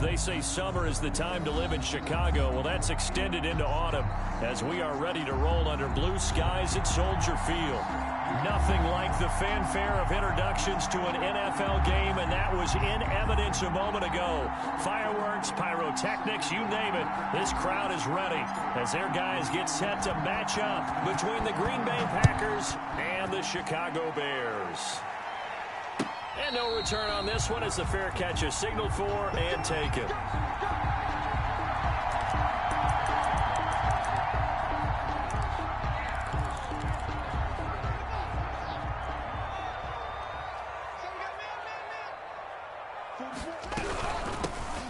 They say summer is the time to live in Chicago. Well, that's extended into autumn as we are ready to roll under blue skies at Soldier Field. Nothing like the fanfare of introductions to an NFL game, and that was in evidence a moment ago. Fireworks, pyrotechnics, you name it. This crowd is ready as their guys get set to match up between the Green Bay Packers and the Chicago Bears. And no return on this one as the fair catch is signaled for and taken.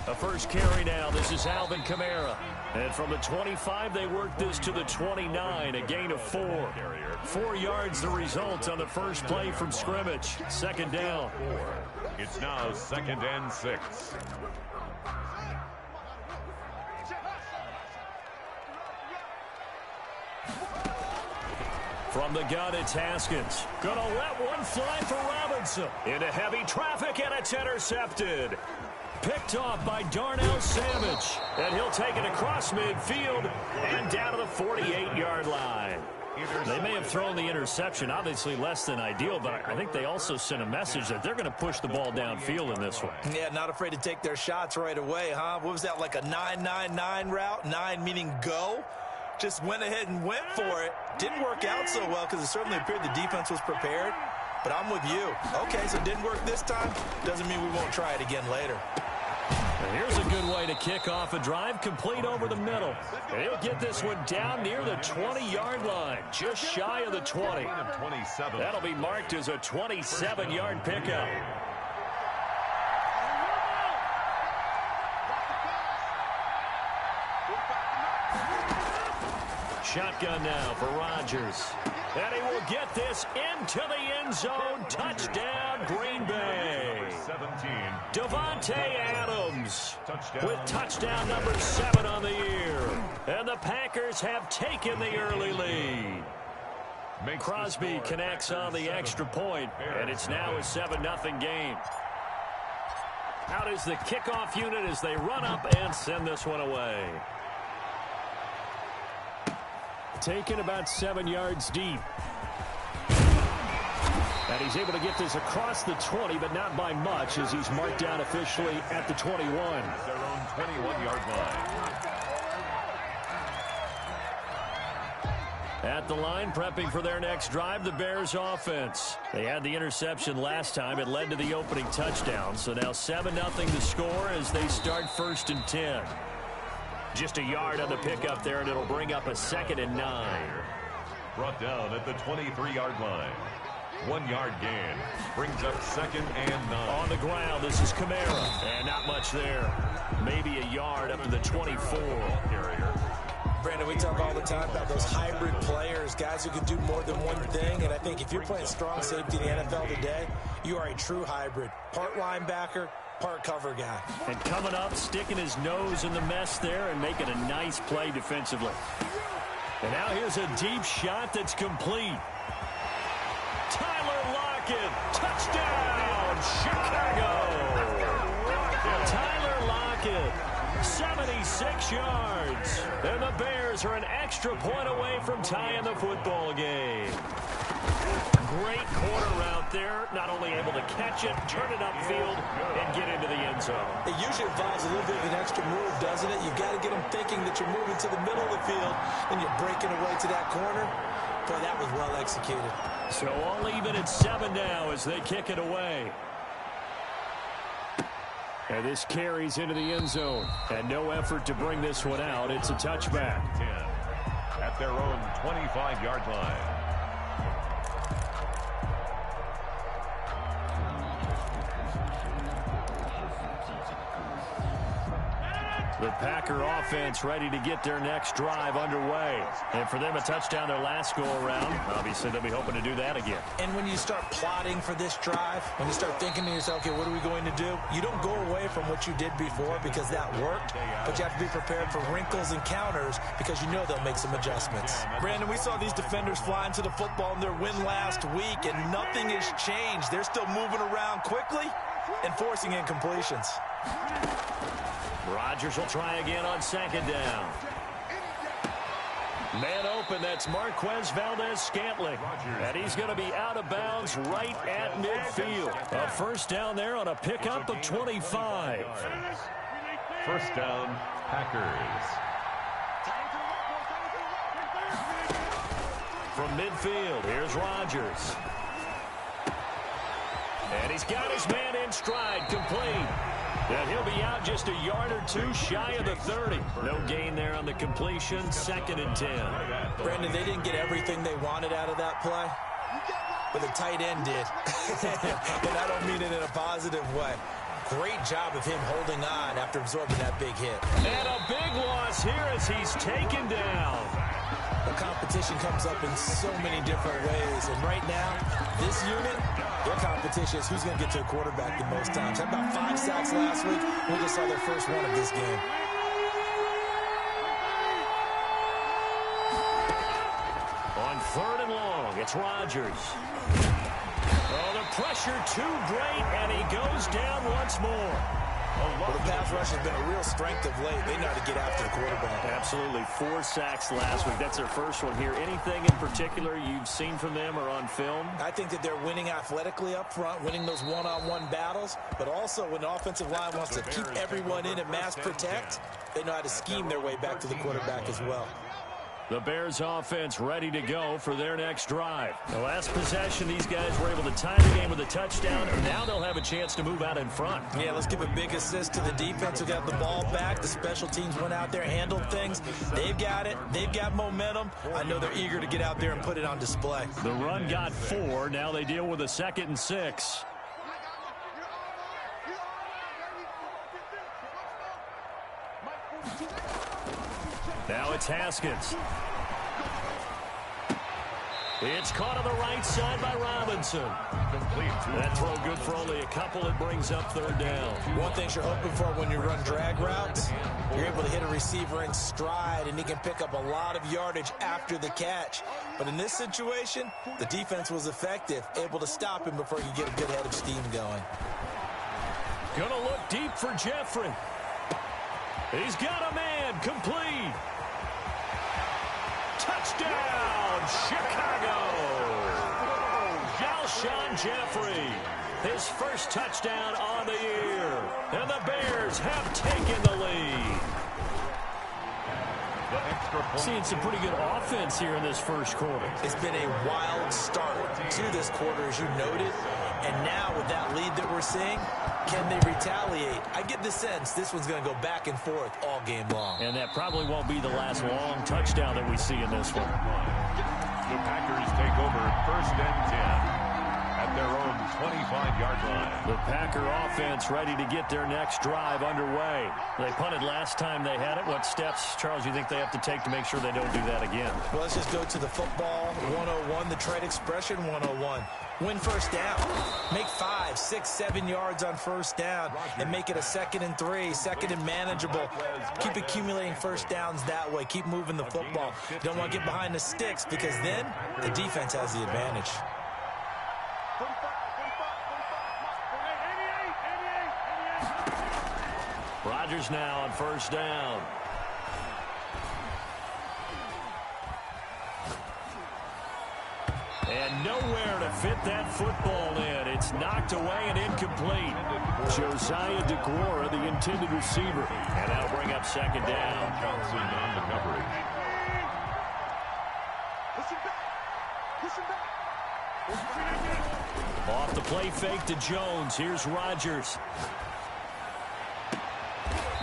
A first carry now. This is Alvin Kamara. And from the 25, they work this to the 29, a gain of 4. 4 yards the result on the first play from scrimmage. Second down. It's now 2nd and 6. From the gun, it's Haskins. Gonna let one fly for Robinson. Into heavy traffic, and it's intercepted. Picked off by Darnell Savage. And he'll take it across midfield and down to the 48-yard line. They may have thrown the interception, obviously less than ideal, but I think they also sent a message that they're going to push the ball downfield in this one. Yeah, not afraid to take their shots right away, huh? What was that, like a 9-9-9 route? 9 meaning go? Just went ahead and went for it. Didn't work out so well because it certainly appeared the defense was prepared. But I'm with you. Okay, so it didn't work this time. Doesn't mean we won't try it again later. And here's a good way to kick off a drive, complete over the middle. And he'll get this one down near the 20-yard line, just shy of the 20. That'll be marked as a 27-yard pickup. Shotgun now for Rodgers. And he will get this into the end zone. Touchdown, Green Bay. 17. Davante Adams with touchdown number 7 on the year. And the Packers have taken the early lead. Crosby connects on the extra point, and it's now a 7-0 game. Out is the kickoff unit as they run up and send this one away. Taken about 7 yards deep. And he's able to get this across the 20, but not by much as he's marked down officially at the 21. Their own 21-yard line. At the line, prepping for their next drive, the Bears offense. They had the interception last time. It led to the opening touchdown. So now 7-0 to score as they start 1st and 10. Just a yard on the pickup there, and it'll bring up a 2nd and 9. Brought down at the 23-yard line. 1-yard gain. Brings up 2nd and 9. On the ground, this is Kamara. And not much there. Maybe a yard up to the 24. Brandon, we talk all the time about those hybrid players, guys who can do more than one thing. And I think if you're playing strong safety in the NFL today, you are a true hybrid. Part linebacker, part cover guy. And coming up, sticking his nose in the mess there and making a nice play defensively. And now here's a deep shot that's complete. Tyler Lockett, touchdown, Chicago. Tyler Lockett, 76 yards. And the Bears are an extra point away from tying the football game. Great corner route there. Not only able to catch it, turn it upfield, and get into the end zone. It usually involves a little bit of an extra move, doesn't it? You've got to get them thinking that you're moving to the middle of the field, and you're breaking away to that corner. Boy, that was well executed. So all even at 7 now as they kick it away. And this carries into the end zone. And no effort to bring this one out. It's a touchback. 10 at their own 25-yard line. The Packer offense ready to get their next drive underway. And for them, a touchdown their last go-around. Obviously, they'll be hoping to do that again. And when you start plotting for this drive, when you start thinking to yourself, okay, what are we going to do? You don't go away from what you did before because that worked, but you have to be prepared for wrinkles and counters because you know they'll make some adjustments. Brandon, we saw these defenders flying to the football in their win last week, and nothing has changed. They're still moving around quickly and forcing incompletions. Rodgers will try again on second down. Man open, that's Marquez Valdez-Scantling. And he's going to be out of bounds right at midfield. A first down there on a pickup of 25. First down, Packers. From midfield, here's Rodgers. And he's got his man in stride, complete. And he'll be out just a yard or two shy of the 30. No gain there on the completion, 2nd and 10. Brandon, they didn't get everything they wanted out of that play, but the tight end did. And I don't mean it in a positive way. Great job of him holding on after absorbing that big hit. And a big loss here as he's taken down. The competition comes up in so many different ways. And right now, this unit, their competition is who's going to get to the quarterback the most times. Had about 5 sacks last week. We just saw their first one of this game. On 3rd and long, it's Rodgers. Oh, the pressure too great, and he goes down once more. Well, the pass rush has been a real strength of late. They know how to get after the quarterback. Absolutely. 4 sacks last week. That's their first one here. Anything in particular you've seen from them or on film? I think that they're winning athletically up front, winning those one-on-one battles, but also when the offensive line wants to keep everyone in and mass protect, they know how to scheme their way back to the quarterback as well. The Bears offense ready to go for their next drive. The last possession, these guys were able to tie the game with a touchdown, and now they'll have a chance to move out in front. Yeah, let's give a big assist to the defense who got the ball back. The special teams went out there, handled things. They've got it. They've got momentum. I know they're eager to get out there and put it on display. The run got 4. Now they deal with a 2nd and 6. Now it's Haskins. It's caught on the right side by Robinson. That throw good for only a couple. It brings up 3rd down. One thing you're hoping for when you run drag routes, you're able to hit a receiver in stride, and he can pick up a lot of yardage after the catch. But in this situation, the defense was effective, able to stop him before he could get a good head of steam going. Gonna look deep for Jeffrey. He's got a man, complete. Touchdown, Chicago! Alshon Jeffrey, his first touchdown on the year. And the Bears have taken the lead. Seeing some pretty good offense here in this first quarter. It's been a wild start to this quarter, as you noted. And now with that lead that we're seeing, can they retaliate? I get the sense this one's going to go back and forth all game long. And that probably won't be the last long touchdown that we see in this one. The Packers take over 1st and 10 at their own 25-yard line. The Packer offense ready to get their next drive underway. They punted last time they had it. What steps, Charles, do you think they have to take to make sure they don't do that again? Well, let's just go to the football 101, the trade expression 101. Win first down. Make 5, 6, 7 yards on first down and make it a 2nd and 3, 2nd and manageable. Keep accumulating first downs that way. Keep moving the football. Don't want to get behind the sticks because then the defense has the advantage. Rodgers now on first down. And nowhere to fit that football in. It's knocked away and incomplete. Josiah DeGuara, the intended receiver. And that'll bring up 2nd down. Johnson on the coverage. Off the play fake to Jones. Here's Rodgers.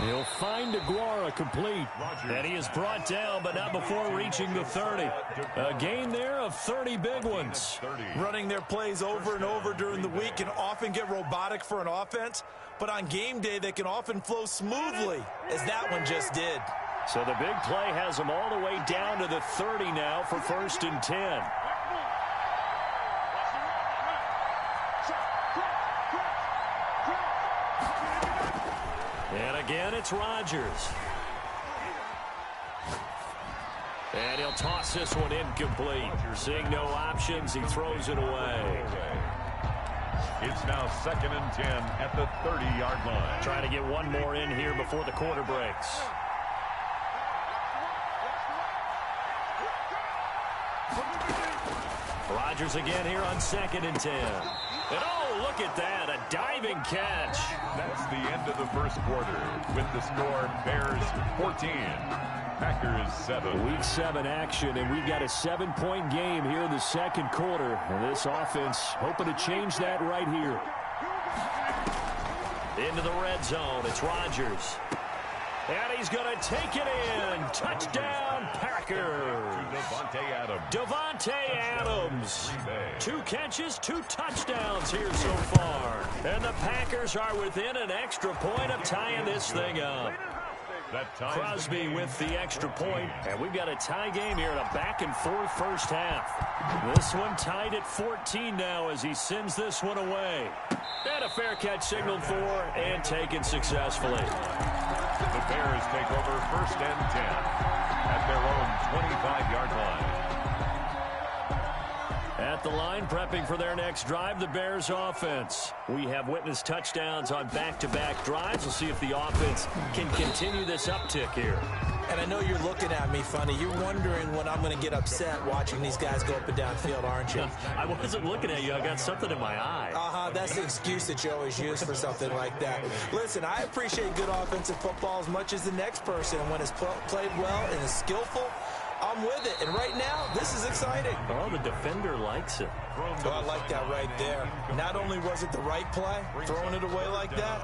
He'll find DeGuara complete. And he is brought down, but not before reaching the 30. A gain there of 30 big ones. Running their plays over and over during the week can often get robotic for an offense, but on game day they can often flow smoothly, as that one just did. So the big play has them all the way down to the 30 now for 1st and 10. And again, it's Rodgers. And he'll toss this one incomplete. Seeing no options, he throws it away. It's now 2nd and 10 at the 30-yard line. Trying to get one more in here before the quarter breaks. Rodgers again here on 2nd and 10. And oh, look at that, a diving catch. That's the end of the first quarter with the score Bears 14, Packers 7. Week 7 action, and we've got a 7-point game here in the second quarter. And this offense hoping to change that right here. Into the red zone, it's Rodgers. And he's going to take it in. Touchdown, Packers. Davante Adams. Davante Adams. 2 catches, 2 touchdowns here so far. And the Packers are within an extra point of tying this thing up. Crosby with the extra point, and we've got a tie game here in a back-and-forth first half. This one tied at 14 now as he sends this one away. And a fair catch signaled for and taken successfully. The Bears take over 1st and 10 at their own 25-yard line. At the line, prepping for their next drive, the Bears offense. We have witnessed touchdowns on back-to-back drives. We'll see if the offense can continue this uptick here. And I know you're looking at me funny. You're wondering when I'm going to get upset watching these guys go up and down field, aren't you? I wasn't looking at you. I got something in my eye. That's the excuse that you always use for something like that. Listen, I appreciate good offensive football as much as the next person. And when it's played well and is skillful, I'm with it. And right now, this is exciting. Oh, the defender likes it. Well, I like that right there. Not only was it the right play, throwing it away like that,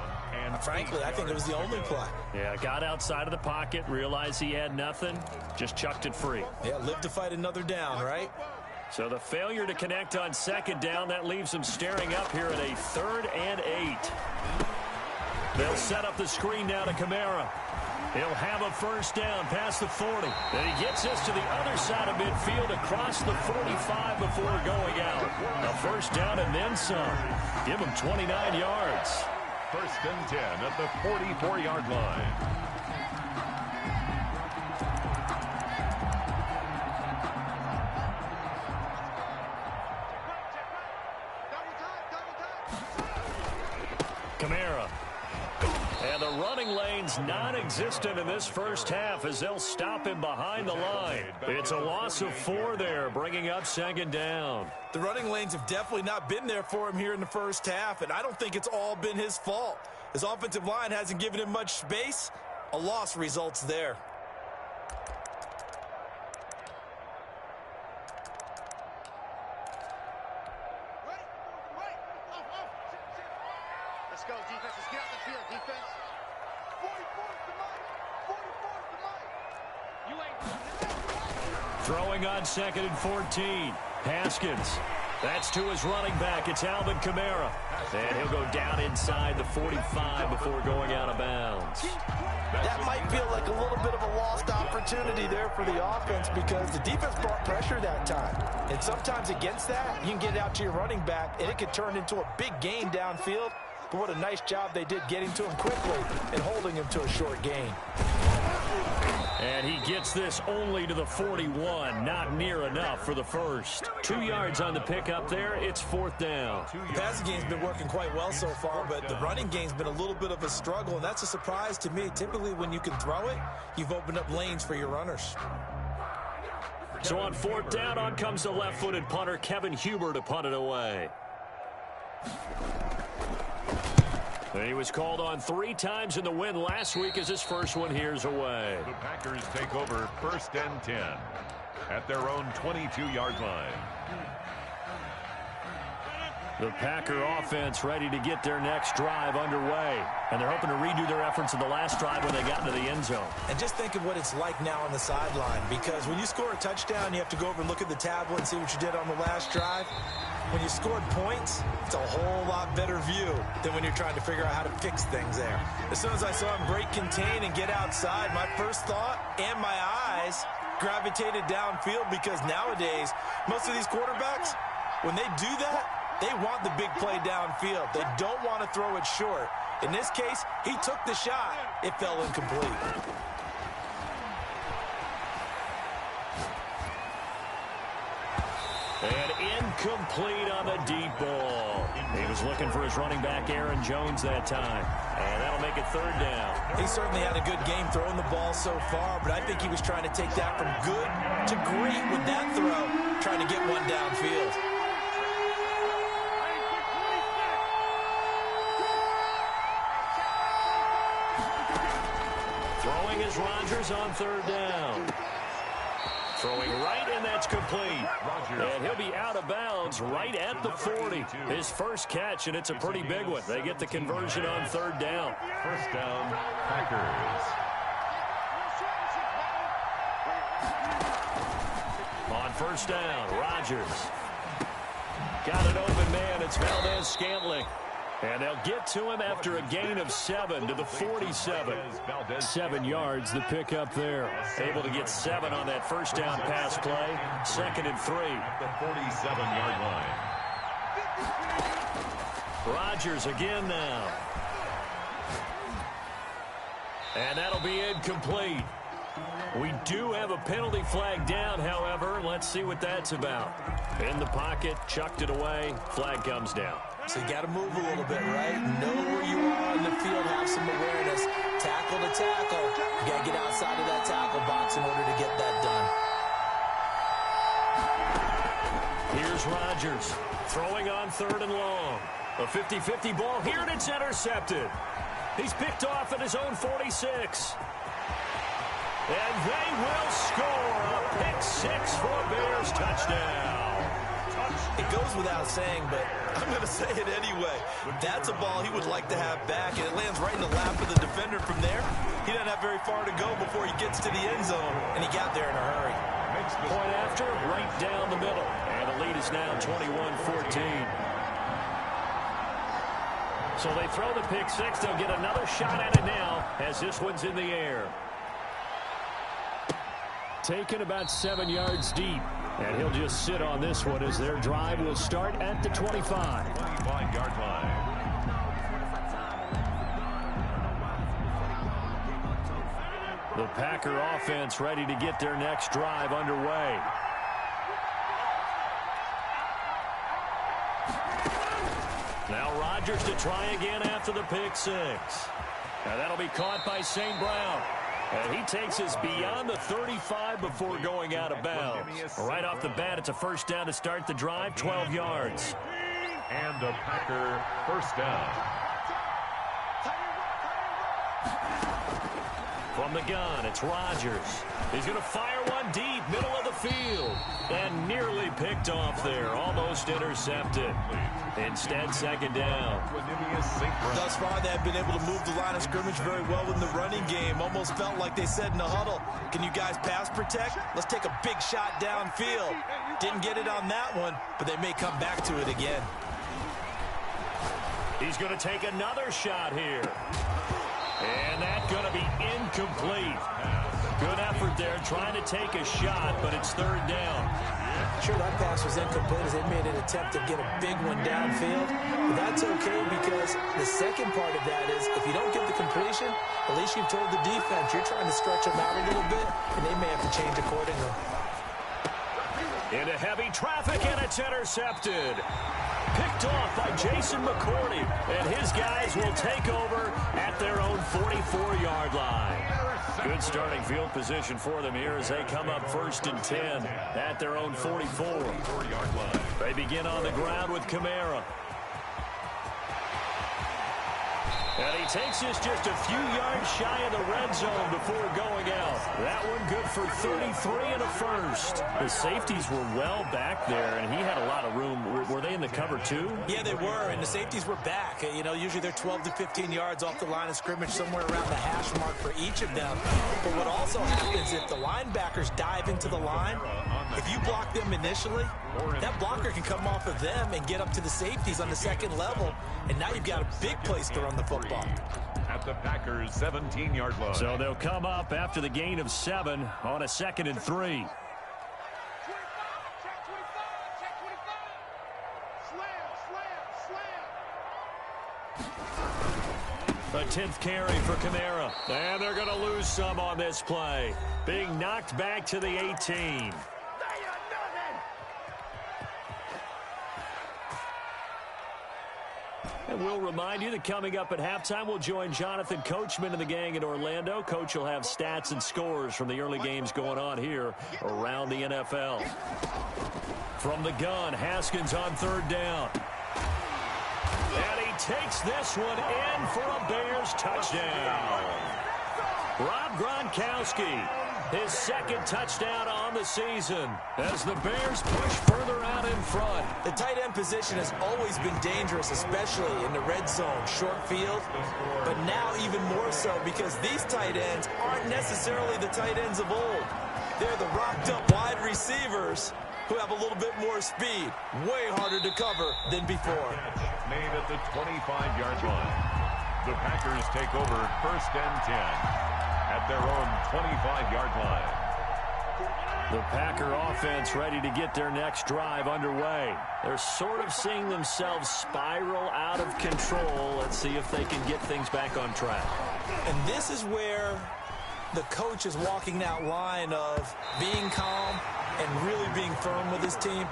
frankly, I think it was the only play. Yeah, got outside of the pocket, realized he had nothing, just chucked it free. Yeah, live to fight another down, right? So the failure to connect on 2nd down, that leaves him staring up here at a 3rd and 8. They'll set up the screen now to Kamara. He'll have a first down past the 40. Then he gets this to the other side of midfield across the 45 before going out. A first down and then some. Give him 29 yards. 1st and 10 at the 44-yard line. Kamara. And the running lane's non-existent in this first half as they'll stop him behind the line. It's a loss of 4 there, bringing up 2nd down. The running lanes have definitely not been there for him here in the first half, and I don't think it's all been his fault. His offensive line hasn't given him much space. A loss results there. Let's go, defense. Let's get out the field, defense. 44's the mic. Throwing on 2nd and 14. Haskins. That's to his running back. It's Alvin Kamara. And he'll go down inside the 45 before going out of bounds. That might feel like a little bit of a lost opportunity there for the offense because the defense brought pressure that time. And sometimes against that, you can get out to your running back, and it could turn into a big gain downfield. But what a nice job they did getting to him quickly and holding him to a short gain. And he gets this only to the 41, not near enough for the first. 2 yards on the pickup there. It's 4th down. The passing game's been working quite well so far, but the running game's been a little bit of a struggle, and that's a surprise to me. Typically, when you can throw it, you've opened up lanes for your runners. So on 4th down, on comes the left-footed punter, Kevin Huber, to punt it away. And he was called on 3 times in the win last week as his first one here's away. The Packers take over 1st and 10 at their own 22-yard line. The Packer offense ready to get their next drive underway. And they're hoping to redo their efforts in the last drive when they got into the end zone. And just think of what it's like now on the sideline, because when you score a touchdown, you have to go over and look at the tablet and see what you did on the last drive. When you scored points, it's a whole lot better view than when you're trying to figure out how to fix things there. As soon as I saw him break contain and get outside, my first thought and my eyes gravitated downfield, because nowadays, most of these quarterbacks, when they do that, they want the big play downfield. They don't want to throw it short. In this case, he took the shot. It fell incomplete. And incomplete on the deep ball. He was looking for his running back, Aaron Jones, that time. And that'll make it third down. He certainly had a good game throwing the ball so far, but I think he was trying to take that from good to great with that throw, trying to get one downfield. Throwing is Rodgers on third down. Throwing right, and that's complete. And he'll be out of bounds right at the 40. His first catch, and it's a pretty big one. They get the conversion on third down. First down, Packers. On first down, Rodgers. Got an open man. It's Valdez-Scantling. And they'll get to him after a gain of 7 to the 47. 7 yards, the pickup there. Able to get 7 on that first down pass play. 2nd and 3. The 47-yard line. Rodgers again now. And that'll be incomplete. We do have a penalty flag down, however. Let's see what that's about. In the pocket, chucked it away. Flag comes down. So you got to move a little bit, right? Know where you are on the field, have some awareness. Tackle to tackle. You got to get outside of that tackle box in order to get that done. Here's Rodgers throwing on third and long. A 50-50 ball here, and it's intercepted. He's picked off at his own 46. And they will score a pick-6 for a Bears touchdown. It goes without saying, but I'm going to say it anyway. That's a ball he would like to have back, and it lands right in the lap of the defender from there. He doesn't have very far to go before he gets to the end zone, and he got there in a hurry. Point after, right down the middle. And the lead is now 21-14. So they throw the pick-6. They'll get another shot at it now as this one's in the air. Taken about 7 yards deep. And he'll just sit on this one as their drive will start at the 25. 25-yard line. The Packer offense ready to get their next drive underway. Now Rodgers to try again after the pick-6. Now that'll be caught by St. Brown. And he takes us beyond the 35 before going out of bounds. Right off the bat, it's a first down to start the drive, 12 yards. And a Packer first down. From the gun, it's Rodgers. He's going to fire one deep, middle of the field. And nearly picked off there, almost intercepted. Instead, second down. Thus far, they have been able to move the line of scrimmage very well in the running game. Almost felt like they said in the huddle, can you guys pass protect? Let's take a big shot downfield. Didn't get it on that one, but they may come back to it again. He's going to take another shot here. And that's going to be incomplete. Good effort there trying to take a shot, but it's third down. Sure, that pass was incomplete as they made an attempt to get a big one downfield. But that's okay because the second part of that is if you don't get the completion, at least you've told the defense you're trying to stretch them out a little bit, and they may have to change accordingly. Into heavy traffic, and it's intercepted. Picked off by Jason McCourty, and his guys will take over at their own 44-yard line. Good starting field position for them here as they come up 1st and 10 at their own 44. They begin on the ground with Kamara. And he takes this just a few yards shy of the red zone before going out. That one good for 33 and a first. The safeties were well back there, and he had a lot of room. Were they in the cover too? Yeah, they were, and the safeties were back. You know, usually they're 12 to 15 yards off the line of scrimmage, somewhere around the hash mark for each of them. But what also happens if the linebackers dive into the line, if you block them initially, that blocker can come off of them and get up to the safeties on the second level, and now you've got a big place to run the football. At the Packers' 17-yard line. So they'll come up after the gain of 7 on a 2nd and 3. A 10th carry for Kamara. And they're going to lose some on this play. Being knocked back to the 18. And we'll remind you that coming up at halftime, we'll join Jonathan Coachman and the gang in Orlando. Coach will have stats and scores from the early games going on here around the NFL. From the gun, Haskins on third down. And he takes this one in for a Bears touchdown. Rob Gronkowski, his second touchdown on the season as the Bears push further out in front. The tight end position has always been dangerous, especially in the red zone, short field, but now even more so because these tight ends aren't necessarily the tight ends of old. They're the rocked-up wide receivers who have a little bit more speed, way harder to cover than before. Made at the 25-yard line. The Packers take over 1st and 10. At their own 25-yard line. The Packer offense ready to get their next drive underway. They're sort of seeing themselves spiral out of control. Let's see if they can get things back on track. And this is where the coach is walking that line of being calm and really being firm with his team.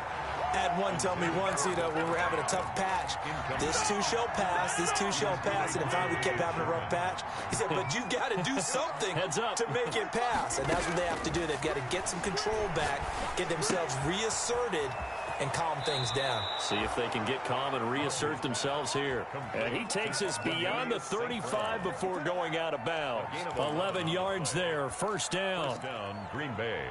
Had one tell me once, when we were having a tough patch, this too shall pass, this too shall pass, and in fact we kept having a rough patch. He said, but you got to do something to make it pass, and that's what they have to do. They've got to get some control back, get themselves reasserted, and calm things down. See if they can get calm and reassert themselves here. And he takes us beyond the 35 before going out of bounds. 11 yards there, first down. First down, Green Bay.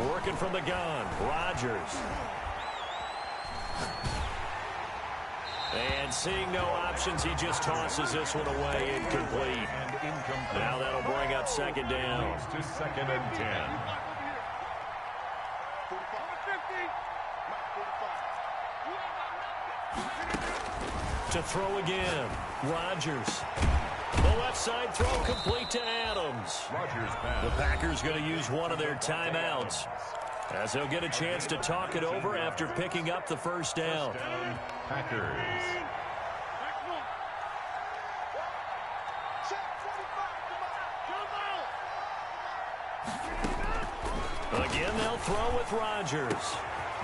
Working from the gun, Rodgers. And seeing no options, he just tosses this one away, incomplete. Now that'll bring up second down. To 2nd and 10. To throw again, Rodgers. The left side throw complete to Adams. The Packers going to use one of their timeouts as they'll get a chance to talk it over after picking up the first down. Packers. Again, they'll throw with Rodgers.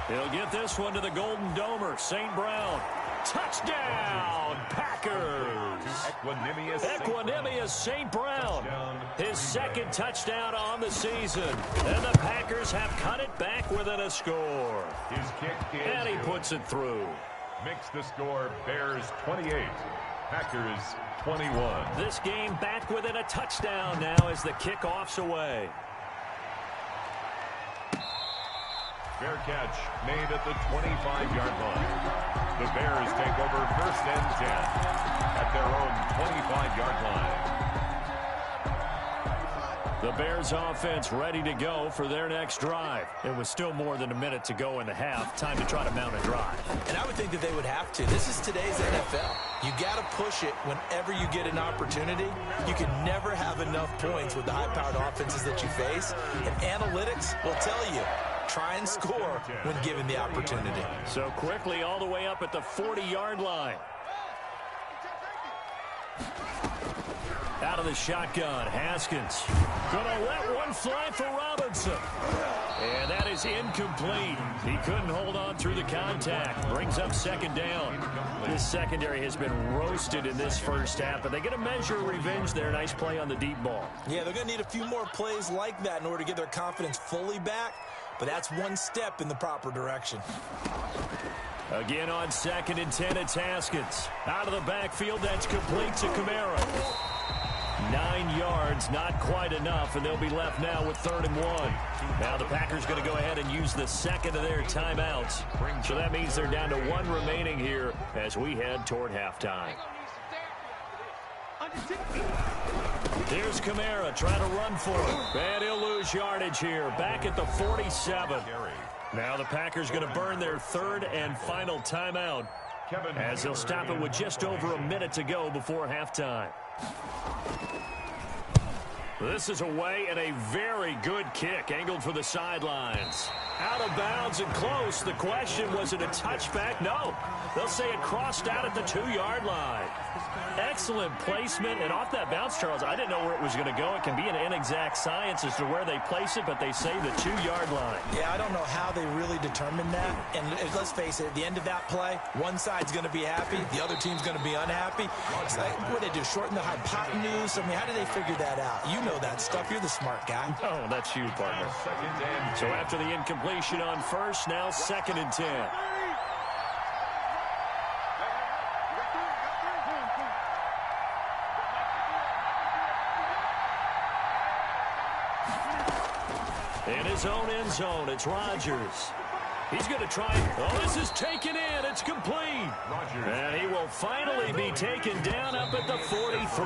He'll get this one to the Golden Domer, St. Brown. Touchdown, Packers. Equanimous St. Brown. His second touchdown on the season. And the Packers have cut it back within a score. His kick is and he puts it through. Makes the score Bears 28, Packers 21. This game back within a touchdown now as the kickoff's away. Fair catch made at the 25-yard line. The Bears take over 1st and 10 at their own 25-yard line. The Bears offense ready to go for their next drive. It was still more than a minute to go in the half. Time to try to mount a drive. And I would think that they would have to. This is today's NFL. You got to push it whenever you get an opportunity. You can never have enough points with the high-powered offenses that you face. And analytics will tell you, try and score when given the opportunity. So quickly all the way up at the 40-yard line. Out of the shotgun, Haskins. Gonna let one fly for Robinson. And that is incomplete. He couldn't hold on through the contact. Brings up second down. This secondary has been roasted in this first half, but they get a measure of revenge there. Nice play on the deep ball. Yeah, they're going to need a few more plays like that in order to get their confidence fully back, but that's one step in the proper direction. Again on 2nd and 10, it's Haskins. Out of the backfield, that's complete to Kamara. 9 yards, not quite enough, and they'll be left now with 3rd and 1. Now the Packers going to go ahead and use the second of their timeouts. So that means they're down to 1 remaining here as we head toward halftime. Here's Kamara trying to run for it. And he'll lose yardage here. Back at the 47. Now the Packers going to burn their 3rd and final timeout as they'll stop it with just over a minute to go before halftime. This is away and a very good kick, angled for the sidelines. Out of bounds and close. The question, was it a touchback? No. They'll say it crossed out at the 2-yard line. Excellent placement, and off that bounce, Charles, I didn't know where it was going to go. It can be an inexact science as to where they place it, but they say the 2-yard line. Yeah, I don't know how they really determined that. And let's face it, at the end of that play, one side's going to be happy, the other team's going to be unhappy. It's like, what do they do, shorten the hypotenuse? I mean, how do they figure that out? You know that stuff. You're the smart guy. Oh, that's you, partner. So after the incompletion on first, now 2nd and 10. In his own end zone, it's Rodgers. He's going to try. Oh, this is taken in. It's complete. Rodgers. And he will finally be taken down up at the 43.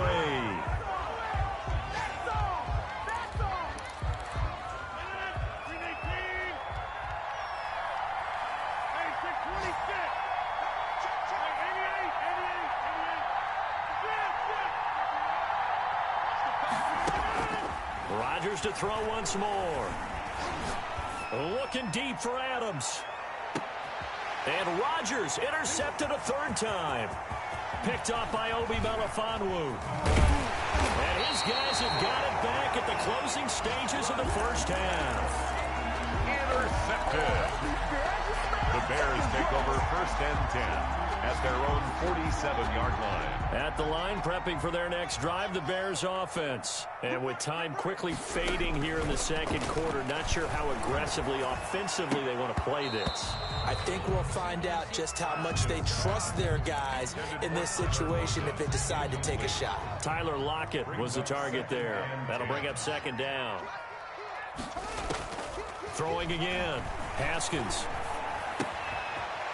Rodgers to throw once more. Looking deep for Adams. And Rodgers intercepted a 3rd time. Picked off by Obi Melifonwu. And his guys have got it back at the closing stages of the first half. Intercepted. The Bears take over 1st and 10 at their own 47-yard line. At the line, prepping for their next drive, the Bears offense. And with time quickly fading here in the 2nd quarter, not sure how aggressively, offensively they want to play this. I think we'll find out just how much they trust their guys in this situation if they decide to take a shot. Tyler Lockett was the target there. That'll bring up 2nd down. Throwing again. Haskins.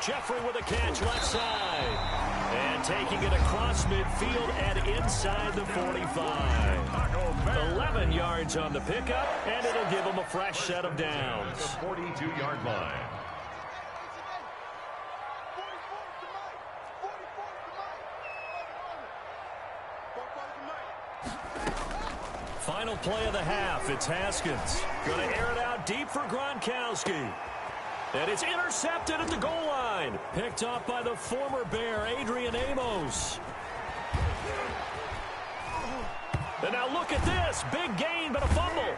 Jeffrey with a catch left side. And taking it across midfield and inside the 45. 11 yards on the pickup, and it'll give them a fresh set of downs. The 42-yard line. Final play of the half. It's Haskins. Going to air it out deep for Gronkowski. And it's intercepted at the goal line. Picked off by the former Bear, Adrian Amos. And now look at this. Big gain, but a fumble.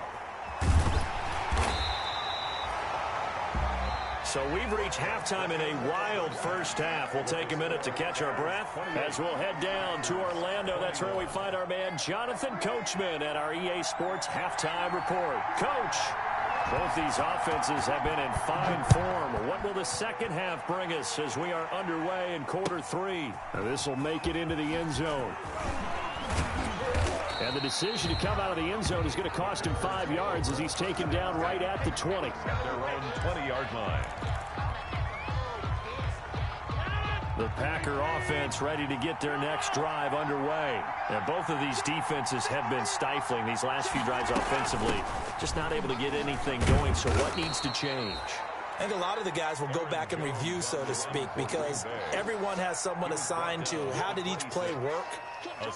So we've reached halftime in a wild first half. We'll take a minute to catch our breath as we'll head down to Orlando. That's where we find our man Jonathan Coachman at our EA Sports Halftime Report. Coach, both these offenses have been in fine form. What will the second half bring us as we are underway in quarter 3? Now this will make it into the end zone. And the decision to come out of the end zone is going to cost him 5 yards as he's taken down right at the 20. At their own 20-yard line. The Packer offense ready to get their next drive underway. And both of these defenses have been stifling these last few drives offensively. Just not able to get anything going, so what needs to change? I think a lot of the guys will go back and review, so to speak, because everyone has someone assigned to how did each play work.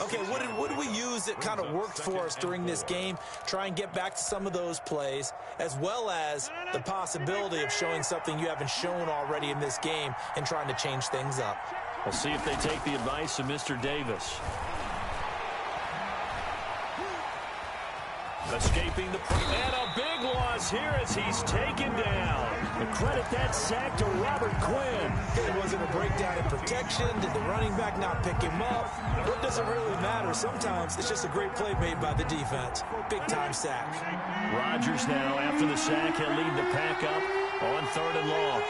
Okay, what did we use that kind of worked for us during this game? Try and get back to some of those plays, as well as the possibility of showing something you haven't shown already in this game and trying to change things up. We'll see if they take the advice of Mr. Davis. Escaping the and a big loss here as he's taken down. And credit that sack to Robert Quinn. It wasn't a breakdown in protection. Did the running back not pick him up? It doesn't really matter. Sometimes it's just a great play made by the defense. Big-time sack. Rodgers now, after the sack, he'll lead the pack up on 3rd and long.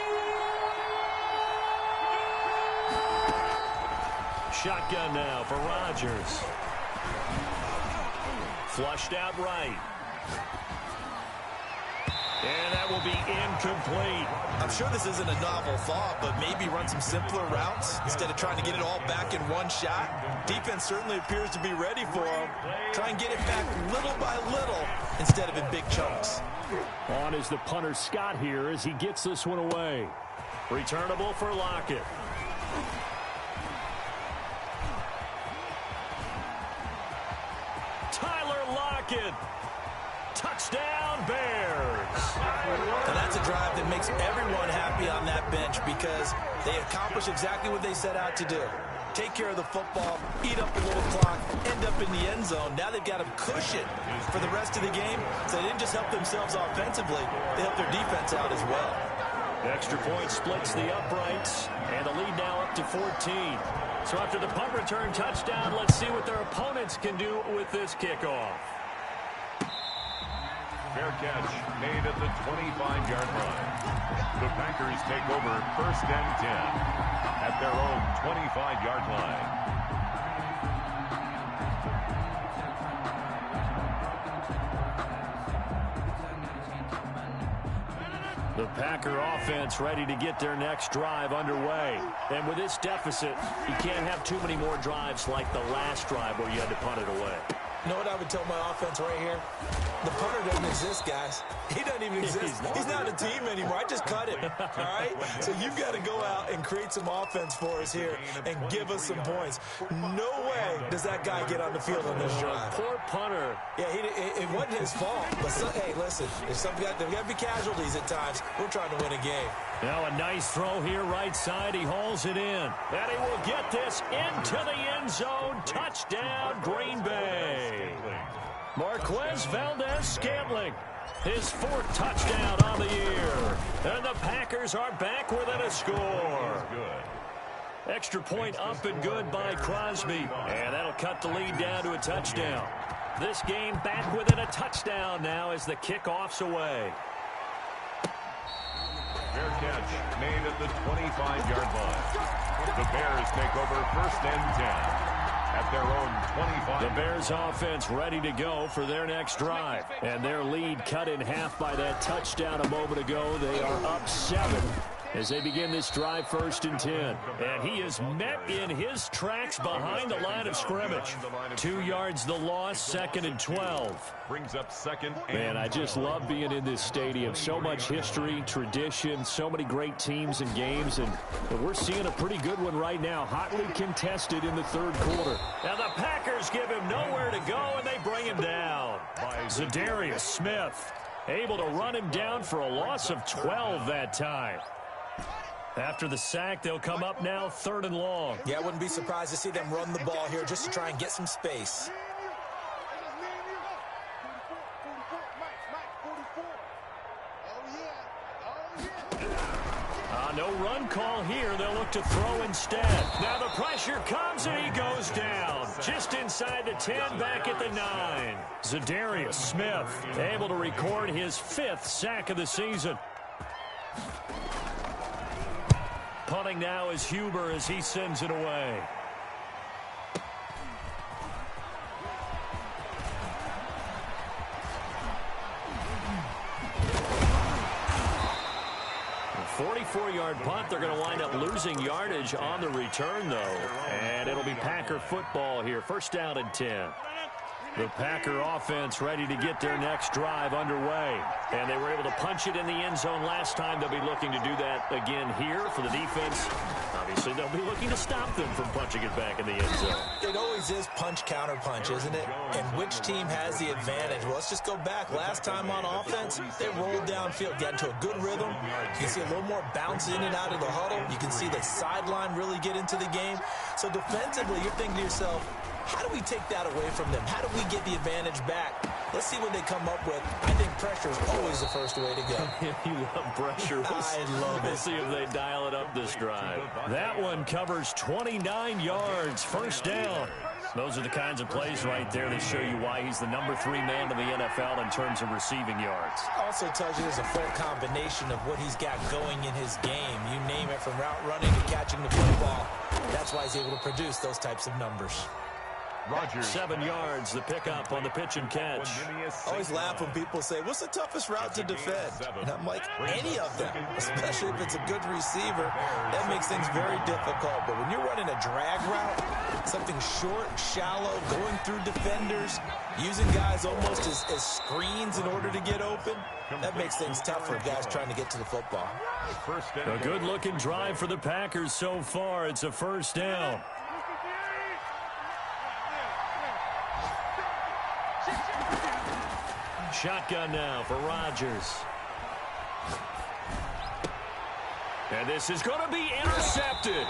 Shotgun now for Rodgers. Flushed out right. And that will be incomplete. I'm sure this isn't a novel thought, but maybe run some simpler routes instead of trying to get it all back in one shot. Defense certainly appears to be ready for him. Try and get it back little by little instead of in big chunks. On is the punter Scott here as he gets this one away. Returnable for Lockett. second. Touchdown, Bears. And that's a drive that makes everyone happy on that bench because they accomplish exactly what they set out to do. Take care of the football, eat up a little clock, end up in the end zone. Now they've got a cushion for the rest of the game. So they didn't just help themselves offensively, they helped their defense out as well. The extra point splits the uprights, and the lead now up to 14. So after the punt return touchdown, let's see what their opponents can do with this kickoff. Fair catch made at the 25-yard line. The Packers take over 1st and 10 at their own 25-yard line. The Packer offense ready to get their next drive underway. And with this deficit, you can't have too many more drives like the last drive where you had to punt it away. You know what I would tell my offense right here? The punter doesn't exist, guys. He doesn't even exist. He's not a team anymore. I just cut him, all right? So you've got to go out and create some offense for us here and give us some points. No way does that guy get on the field on this drive. Poor punter. Yeah, it wasn't his fault. But, hey, listen, there's got to be casualties at times. We're trying to win a game. Now a nice throw here right side. He hauls it in. And he will get this into the end zone. Touchdown, Green Bay. Marquez Valdez-Scantling, his 4th touchdown on the year. And the Packers are back within a score. Extra point up and good by Crosby. And that'll cut the lead down to a touchdown. This game back within a touchdown now as the kickoff's away. Fair catch made at the 25-yard line. The Bears take over 1st and 10 at their own 25. The Bears offense ready to go for their next drive. And their lead cut in half by that touchdown a moment ago. They are up 7 as they begin this drive 1st and 10. And he is met in his tracks behind the line of scrimmage. 2 yards the loss, 2nd and 12. Brings up 2nd and Man, I just love being in this stadium. So much history, tradition, so many great teams and games. And we're seeing a pretty good one right now. Hotly contested in the 3rd quarter. Now the Packers give him nowhere to go, and they bring him down. Zadarius Smith able to run him down for a loss of 12 that time. After the sack, they'll come up now 3rd and long. Yeah, I wouldn't be surprised to see them run the ball here just to try and get some space. No run call here. They'll look to throw instead. Now the pressure comes, and he goes down. Just inside the 10, back at the 9. Zadarius Smith able to record his 5th sack of the season. Punting now is Huber as he sends it away. A 44-yard punt. They're going to wind up losing yardage on the return, though. And it'll be Packer football here. 1st down and 10. The Packer offense ready to get their next drive underway. And they were able to punch it in the end zone last time. They'll be looking to do that again here for the defense. Obviously, they'll be looking to stop them from punching it back in the end zone. It always is punch, counter punch, isn't it? And which team has the advantage? Well, let's just go back. Last time on offense, they rolled downfield, got into a good rhythm. You can see a little more bounce in and out of the huddle. You can see the sideline really get into the game. So defensively, you're thinking to yourself, how do we take that away from them? How do we get the advantage back? Let's see what they come up with. I think pressure is always the first way to go. You love pressure. I love it. We'll see if they dial it up this drive. That one covers 29 yards. 1st down. Those are the kinds of plays right there that show you why he's the number 3 man in the NFL in terms of receiving yards. Also tells you there's a full combination of what he's got going in his game. You name it, from route running to catching the football. That's why he's able to produce those types of numbers. Rodgers. 7 yards, the pickup on the pitch and catch. I always laugh when people say, what's the toughest route to defend? And I'm like, any of them, especially if it's a good receiver. That makes things very difficult. But when you're running a drag route, something short, shallow, going through defenders, using guys almost as screens in order to get open, that makes things tough for guys trying to get to the football. A good-looking drive for the Packers so far. It's a 1st down. shotgun now for Rodgers. And this is going to be intercepted.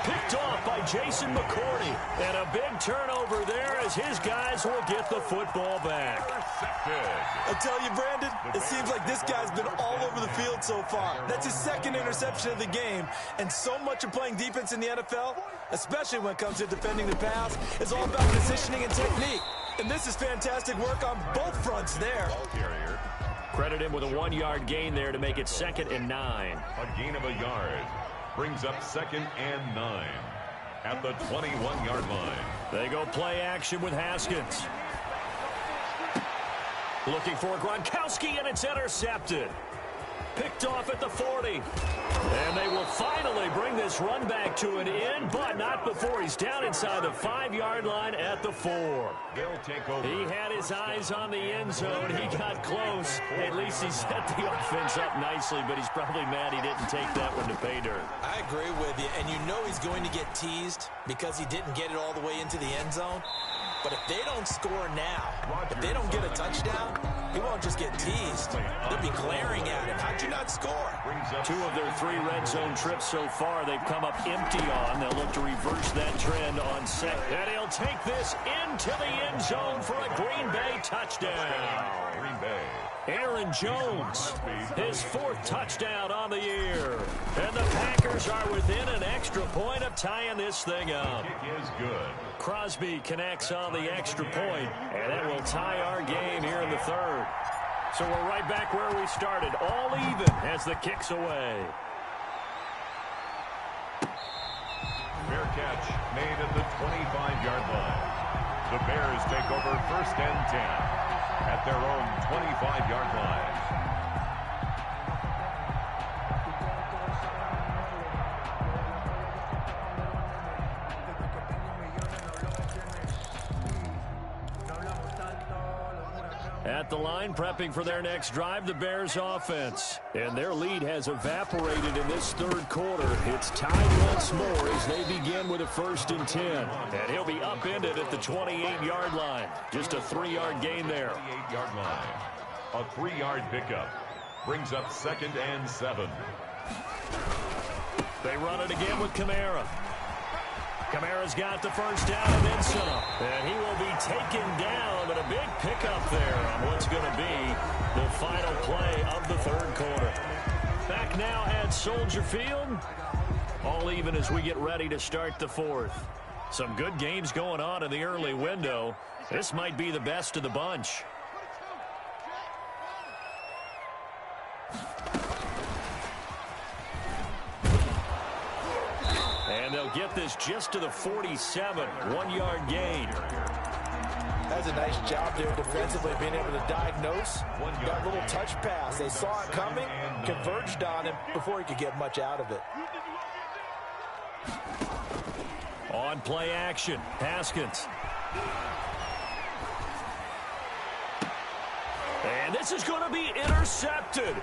Picked off by Jason McCourty. And a big turnover there as his guys will get the football back. I tell you, Brandon, it seems like this guy's been all over the field so far. That's his second interception of the game. And so much of playing defense in the NFL, especially when it comes to defending the pass, is all about positioning and technique. And this is fantastic work on both fronts there. Credit him with a 1-yard gain there to make it 2nd and 9. A gain of a yard brings up 2nd and 9 at the 21-yard line. They go play action with Haskins. Looking for Gronkowski, and it's intercepted. Picked off at the 40. And they will finally bring this run back to an end, but not before he's down inside the 5-yard line at the 4. They'll take over. He had his eyes on the end zone. He got close. At least he set the offense up nicely, but he's probably mad he didn't take that one to pay dirt. I agree with you, and you know he's going to get teased because he didn't get it all the way into the end zone. But if they don't score now, if they don't get a touchdown, he won't just get teased. They'll be glaring at him. How'd you not score? 2 of their 3 red zone trips so far, they've come up empty on. They'll look to reverse that trend on set. And he'll take this into the end zone for a Green Bay touchdown. Green Bay. Aaron Jones, his 4th touchdown on the year. And the Packers are within an extra point of tying this thing up. Kick is good. Crosby connects on the extra point, and that will tie our game here in the 3rd. So we're right back where we started, all even as the kick's away. Fair catch made at the 25-yard line. The Bears take over 1st and 10 at their own 25-yard line. At the line, prepping for their next drive, the Bears offense. And their lead has evaporated in this 3rd quarter. It's tied once more as they begin with a 1st and 10. And he'll be upended at the 28-yard line. Just a 3-yard gain there. 28-yard line. A 3-yard pickup brings up 2nd and 7. They run it again with Kamara. Kamara's got the first down and then some. And he will be taken down, but a big pickup there on what's going to be the final play of the 3rd quarter. Back now at Soldier Field. All even as we get ready to start the 4th. Some good games going on in the early window. This might be the best of the bunch. And they'll get this just to the 47, 1-yard gain. That's a nice job there defensively, being able to diagnose that little touch pass. They saw it coming, converged on him before he could get much out of it. On play action, Haskins. And this is going to be intercepted.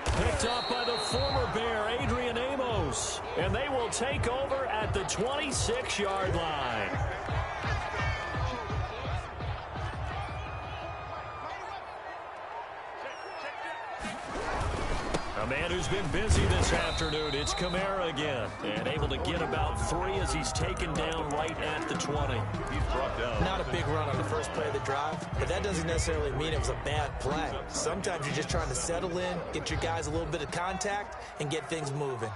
Picked up by the former Bear, Adrian Amos. And they will take over at the 26-yard line. A man who's been busy this afternoon, it's Kamara again. And able to get about 3 as he's taken down right at the 20. He's brought down. Not a big run on the first play of the drive, but that doesn't necessarily mean it was a bad play. Sometimes you're just trying to settle in, get your guys a little bit of contact, and get things moving.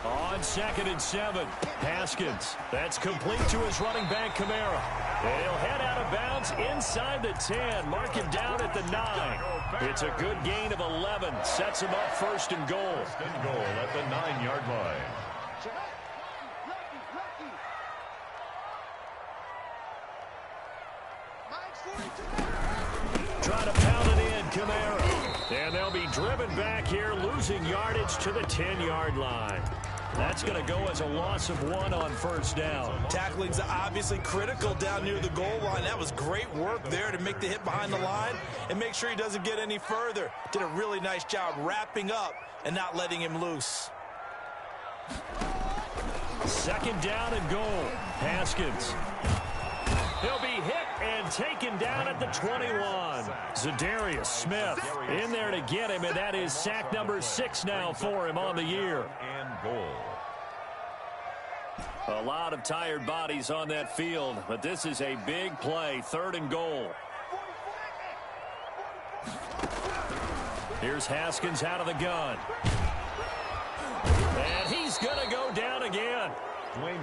On 2nd and 7, Haskins. That's complete to his running back, Kamara. And he'll head out of bounds inside the 10. Mark him down at the 9. It's a good gain of 11. Sets him up 1st and goal. 1st and goal at the 9-yard line. Trying to pound it in, Kamara. And they'll be driven back here, losing yardage to the 10-yard line. That's going to go as a loss of 1 on 1st down. Tackling's obviously critical down near the goal line. That was great work there to make the hit behind the line and make sure he doesn't get any further. Did a really nice job wrapping up and not letting him loose. Second down and goal. Haskins. He'll be hit and taken down at the 21. Za'Darius Smith in there to get him, and that is sack number 6 now for him on the year. And goal. A lot of tired bodies on that field, but this is a big play. 3rd and goal. Here's Haskins out of the gun. And he's going to go down again.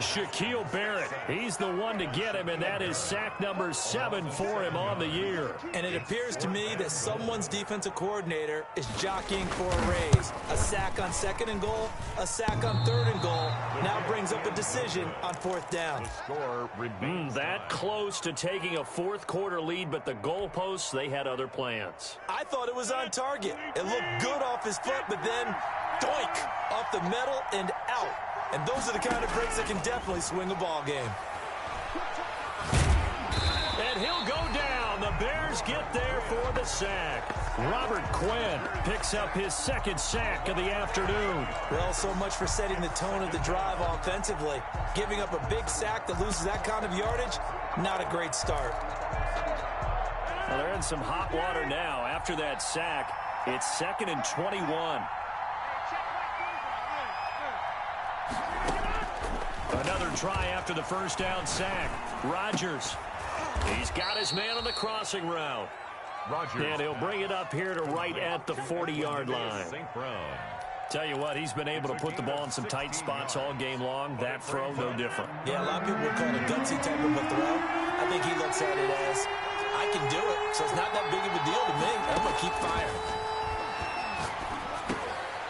Shaquille Barrett, he's the one to get him, and that is sack number 7 for him on the year. And it appears to me that someone's defensive coordinator is jockeying for a raise. A sack on 2nd and goal, a sack on 3rd and goal, now brings up a decision on 4th down. The score remains That close to taking a 4th quarter lead, but the goalposts, they had other plans. I thought it was on target. It looked good off his foot, but then doink, off the metal and out. And those are the kind of breaks that can definitely swing a ball game. And he'll go down. The Bears get there for the sack. Robert Quinn picks up his 2nd sack of the afternoon. Well, so much for setting the tone of the drive offensively. Giving up a big sack that loses that kind of yardage, not a great start. Well, they're in some hot water now. After that sack, it's 2nd and 21. Another try after the 1st down sack. Rodgers. He's got his man on the crossing route. Rodgers. And he'll bring it up here to right at the 40-yard line. St. Brown. Tell you what, he's been able to put the ball in some tight spots all game long. That throw, no different. Yeah, a lot of people would call it a gutsy type of a throw. I think he looks at it as, I can do it, so it's not that big of a deal to me. I'm going to keep firing.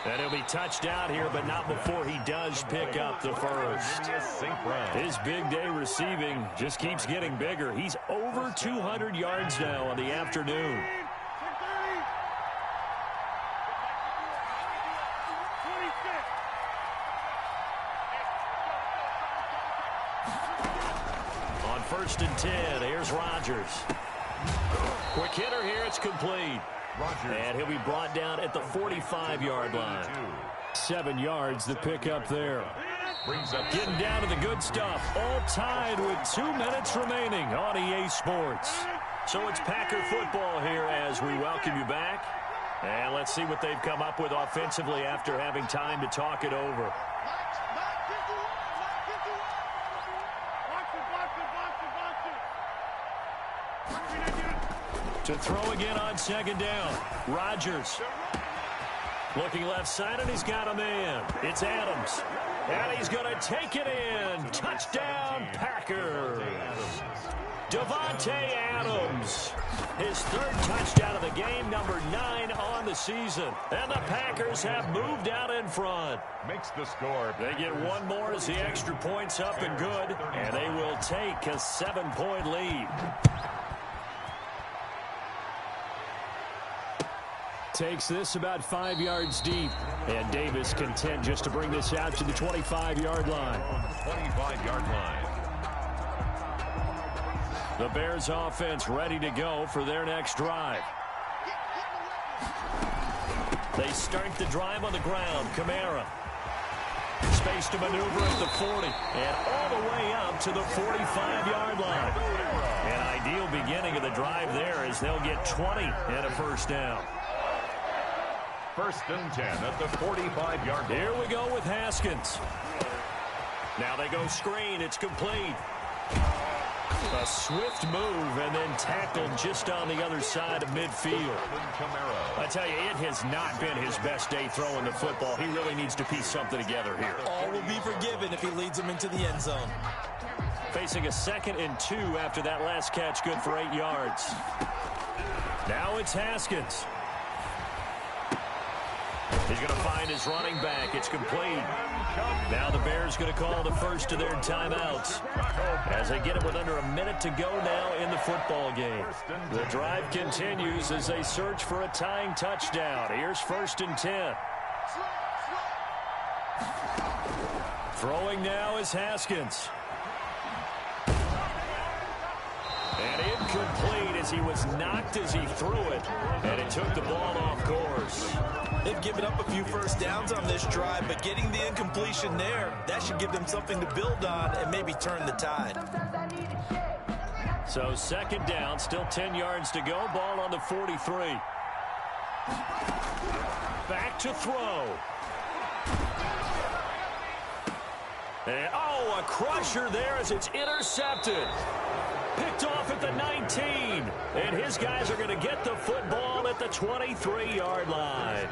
And he'll be touched out here, but not before he does pick up the first. St. Brown. His big day receiving just keeps getting bigger. He's over 200 yards now on the afternoon. On 1st and 10, here's Rodgers. Quick hitter here, it's complete. Rodgers. And he'll be brought down at the 45-yard line. 7 yards the pick up there. Brings up Getting down to the good stuff. All tied with 2 minutes remaining on EA Sports. So it's Packer football here as we welcome you back. And let's see what they've come up with offensively after having time to talk it over. To throw again on 2nd down. Rodgers. Looking left side, and he's got a man. It's Adams. And he's going to take it in. Touchdown, Packers. Davante Adams. His 3rd touchdown of the game, number 9 on the season. And the Packers have moved out in front. makes the score. They get one more as the extra point's up and good. And they will take a 7-point lead. Takes this about 5 yards deep. And Davis content just to bring this out to the 25-yard line. 25-yard line. The Bears offense ready to go for their next drive. They start the drive on the ground. Kamara. Space to maneuver at the 40. And all the way up to the 45-yard line. An ideal beginning of the drive there as they'll get 20 and a first down. 1st and 10 at the 45-yard line. Here we go with Haskins. Now they go screen. It's complete. A swift move and then tackled just on the other side of midfield. I tell you, it has not been his best day throwing the football. He really needs to piece something together here. All will be forgiven if he leads them into the end zone. Facing a 2nd and 2 after that last catch, good for 8 yards. Now it's Haskins. He's going to find his running back. It's complete. Now the Bears going to call the first of their timeouts as they get it with under a minute to go now in the football game. The drive continues as they search for a tying touchdown. Here's 1st and 10. Throwing now is Haskins. And incomplete as he was knocked as he threw it, and it took the ball off course. They've given up a few first downs on this drive, but getting the incompletion there, that should give them something to build on and maybe turn the tide. So second down, still 10 yards to go. Ball on the 43. Back to throw. And, a crusher there as it's intercepted. Picked off at the 19. And his guys are going to get the football at the 23-yard line.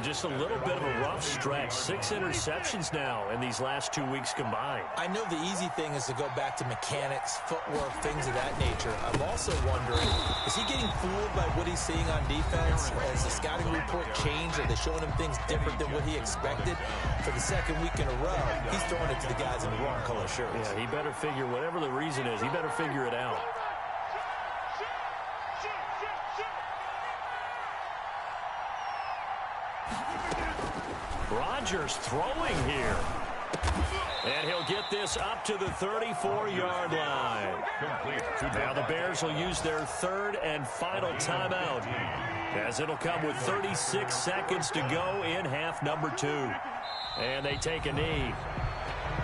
Just a little bit of a rough stretch. 6 interceptions now in these last 2 weeks combined. I know the easy thing is to go back to mechanics, footwork, things of that nature. I'm also wondering, is he getting fooled by what he's seeing on defense? Has the scouting report changed? Are they showing him things different than what he expected? For the second week in a row, he's throwing it to the guys in the wrong color shirts. Yeah, he better figure, whatever the reason is, he better figure it out. Rodgers throwing here. And he'll get this up to the 34-yard line. Now the Bears will use their third and final timeout, as it'll come with 36 seconds to go in half number 2. And they take a knee.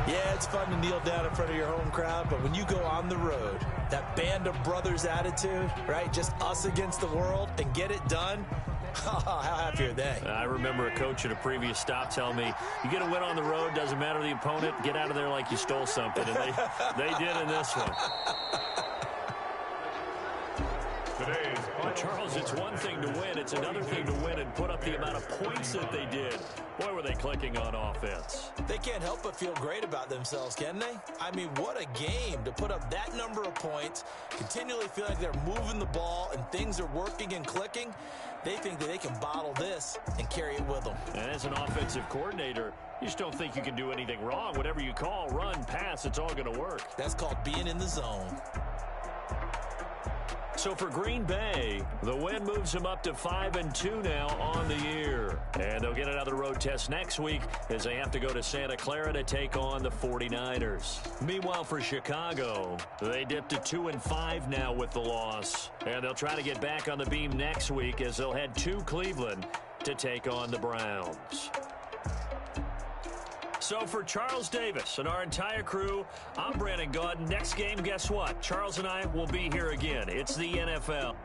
Yeah, it's fun to kneel down in front of your home crowd, but when you go on the road, that band of brothers attitude, right, just us against the world, and get it done, how happy are they? I remember a coach at a previous stop telling me, you get a win on the road, doesn't matter the opponent, get out of there like you stole something. And they did in this one. Well, Charles, it's one thing to win. It's another thing to win and put up the amount of points that they did. Boy, were they clicking on offense. They can't help but feel great about themselves, can they? I mean, what a game to put up that number of points, continually feel like they're moving the ball and things are working and clicking. They think that they can bottle this and carry it with them. And as an offensive coordinator, you just don't think you can do anything wrong. Whatever you call, run, pass, it's all going to work. That's called being in the zone. So for Green Bay, the win moves them up to 5-2 now on the year. And they'll get another road test next week as they have to go to Santa Clara to take on the 49ers. Meanwhile, for Chicago, they dipped to 2-5 now with the loss. And they'll try to get back on the beam next week as they'll head to Cleveland to take on the Browns. So for Charles Davis and our entire crew, I'm Brandon Gaudin. Next game, guess what? Charles and I will be here again. It's the NFL.